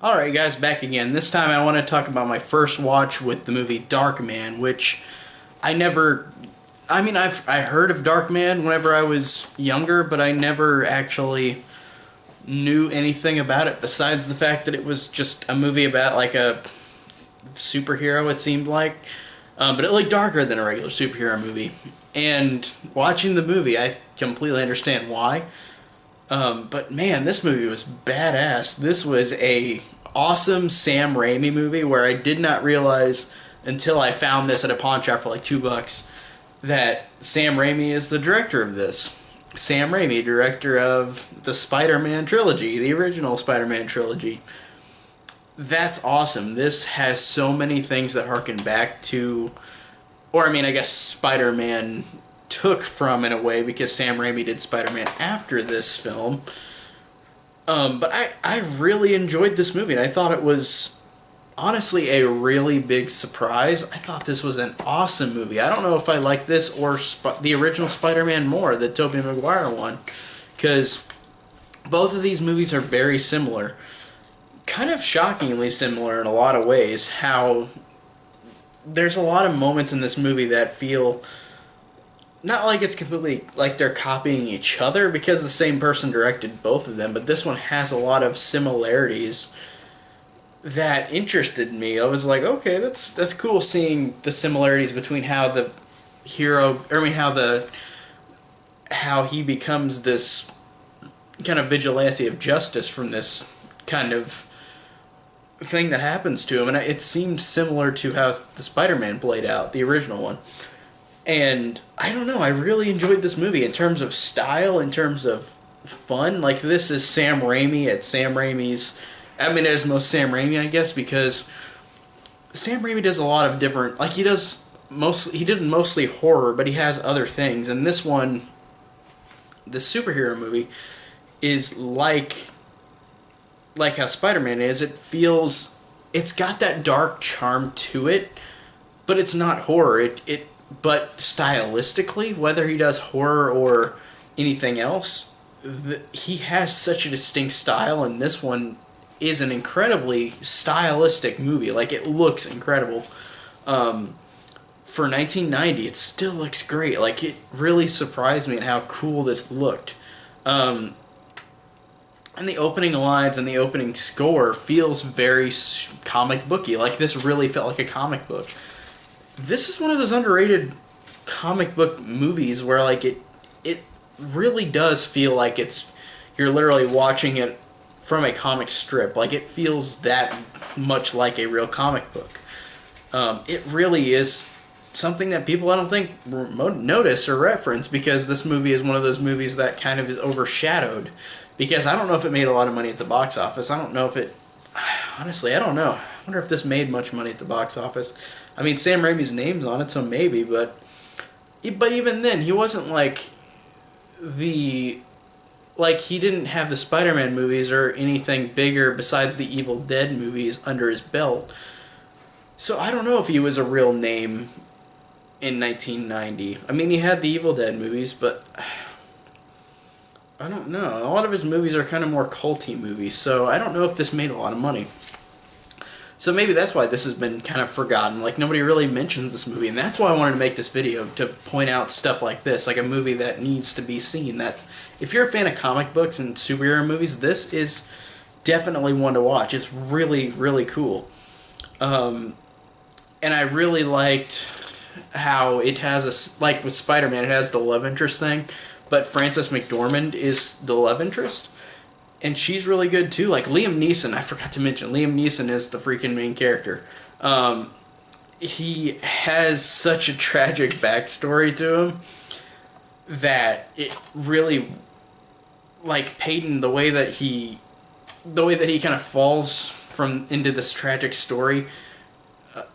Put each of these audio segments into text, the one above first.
Alright guys, back again. This time I want to talk about my first watch with the movie Darkman, which I never... I heard of Darkman whenever I was younger, but I never actually knew anything about it besides the fact that it was just a movie about like a superhero, it seemed like. But it looked darker than a regular superhero movie. And watching the movie, I completely understand why. But man, this movie was badass. This was a awesome Sam Raimi movie where I did not realize until I found this at a pawn shop for like $2 that Sam Raimi is the director of this. Sam Raimi, director of the Spider-Man trilogy, the original Spider-Man trilogy. That's awesome. This has so many things that harken back to, or I guess Spider-Man took from in a way because Sam Raimi did Spider-Man after this film. But I really enjoyed this movie, and I thought it was honestly a really big surprise. I thought this was an awesome movie. I don't know if I like this or the original Spider-Man more, the Tobey Maguire one, because both of these movies are very similar. Kind of shockingly similar in a lot of ways, how there's a lot of moments in this movie that feel not like it's completely like they're copying each other because the same person directed both of them, but this one has a lot of similarities that interested me. I was like, okay, that's cool seeing the similarities between how the hero, how he becomes this kind of vigilante of justice from this kind of thing that happens to him, and it seemed similar to how the Spider-Man played out, the original one. And I don't know, I really enjoyed this movie in terms of style, in terms of fun. Like, this is Sam Raimi at Sam Raimi's, as most Sam Raimi, I guess, because Sam Raimi does a lot of different, like, he did mostly horror, but he has other things. And this one, the superhero movie, is like how Spider-Man is. It's got that dark charm to it, but it's not horror. But stylistically, whether he does horror or anything else, he has such a distinct style, and this one is an incredibly stylistic movie. Like, it looks incredible. For 1990, it still looks great. Like, it really surprised me at how cool this looked. And the opening lines and the opening score feels very comic booky. Like, this really felt like a comic book. This is one of those underrated comic book movies where like it really does feel like you're literally watching it from a comic strip. Like, it feels that much like a real comic book. It really is something that people I don't think notice or reference, because this movie is one of those movies that kind of is overshadowed, because I don't know if it made a lot of money at the box office. I don't know if it honestly, I don't know. I wonder if this made much money at the box office. Sam Raimi's name's on it, so maybe, but even then, he wasn't like he didn't have the Spider-Man movies or anything bigger besides the Evil Dead movies under his belt. So I don't know if he was a real name in 1990. He had the Evil Dead movies, but I don't know. A lot of his movies are kind of more culty movies, so I don't know if this made a lot of money. So maybe that's why this has been kind of forgotten. Like, nobody really mentions this movie, and that's why I wanted to make this video, to point out stuff like this, like a movie that needs to be seen. That, if you're a fan of comic books and superhero movies, this is definitely one to watch. It's really, really cool. And I really liked how it has like with Spider-Man, it has the love interest thing, but Frances McDormand is the love interest. And she's really good too. Like, Liam Neeson, I forgot to mention, Liam Neeson is the freaking main character. He has such a tragic backstory to him that it really, like, Peyton, the way that he kind of falls into this tragic story,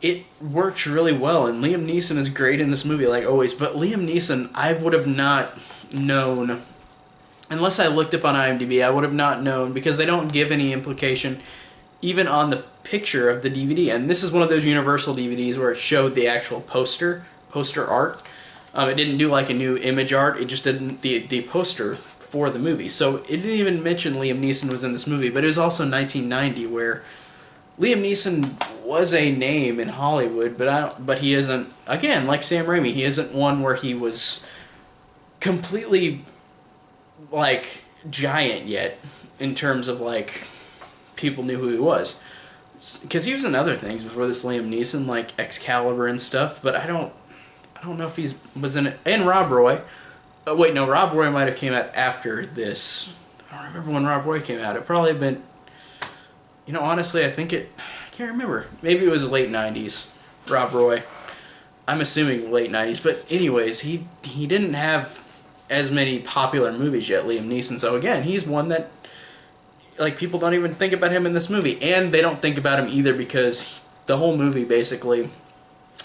it works really well. And Liam Neeson is great in this movie, like always. But Liam Neeson, I would have not known, unless I looked up on IMDb, I would have not known, because they don't give any implication even on the picture of the DVD. And this is one of those Universal DVDs where it showed the actual poster art. It didn't do like a new image art. It just did the poster for the movie. So it didn't even mention Liam Neeson was in this movie, but it was also 1990 where Liam Neeson was a name in Hollywood, but he isn't, again, like Sam Raimi, he isn't one where he was completely like giant yet in terms of like people knew who he was. Because he was in other things before this Liam Neeson, like Excalibur and stuff, but I don't know if he was in it. And Rob Roy. Wait, no, Rob Roy might have came out after this. I don't remember when Rob Roy came out. It probably been, honestly, I can't remember. Maybe it was late 90s, Rob Roy. I'm assuming late 90s. But anyways, he didn't have as many popular movies yet, Liam Neeson. So again, he's one that, like, people don't even think about him in this movie. And they don't think about him either because the whole movie, basically,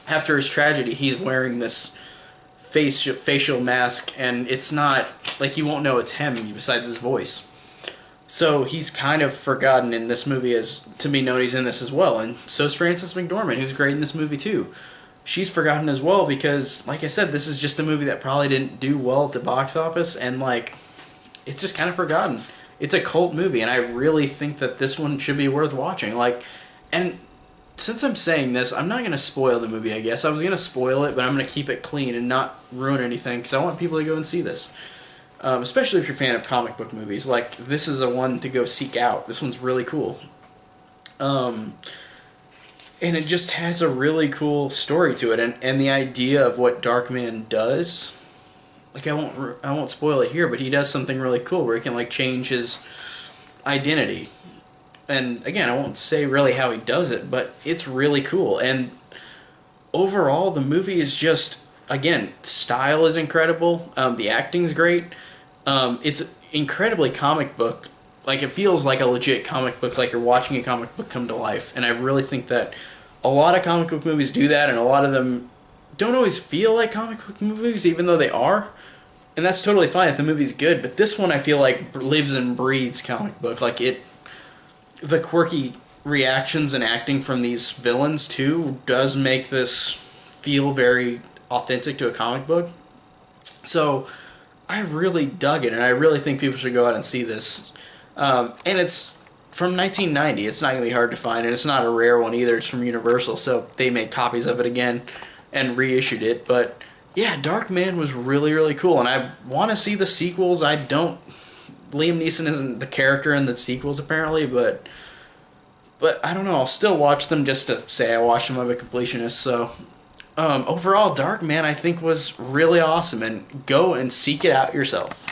after his tragedy, he's wearing this facial mask, and it's not, like, you won't know it's him besides his voice. So he's kind of forgotten in this movie as to be known he's in this as well. And so is Frances McDormand, who's great in this movie too. She's forgotten as well because, like I said, this is just a movie that probably didn't do well at the box office, and, like, it's just kind of forgotten. It's a cult movie, and I really think that this one should be worth watching. Like, and since I'm saying this, I'm not going to spoil the movie, I guess. I was going to spoil it, but I'm going to keep it clean and not ruin anything because I want people to go and see this. Especially if you're a fan of comic book movies. Like, this is a one to go seek out. This one's really cool. And it just has a really cool story to it. And the idea of what Darkman does, like, I won't spoil it here, but he does something really cool where he can, like, change his identity. And again, I won't say really how he does it, but it's really cool. And overall, the movie is just, again, style is incredible. The acting's great. It's incredibly comic book. Like, it feels like a legit comic book, like you're watching a comic book come to life. And I really think that a lot of comic book movies do that, and a lot of them don't always feel like comic book movies, even though they are. And that's totally fine if the movie's good. But this one, I feel like, lives and breathes comic book. Like, the quirky reactions and acting from these villains too does make this feel very authentic to a comic book. So I really dug it, and I really think people should go out and see this. And it's from 1990. It's not going to be hard to find, and it's not a rare one either. It's from Universal, so they made copies of it again and reissued it. But yeah, Darkman was really, really cool, and I want to see the sequels. Liam Neeson isn't the character in the sequels, apparently, but I don't know. I'll still watch them just to say I watched them. I'm a completionist. So overall, Darkman, I think, was really awesome, and go and seek it out yourself.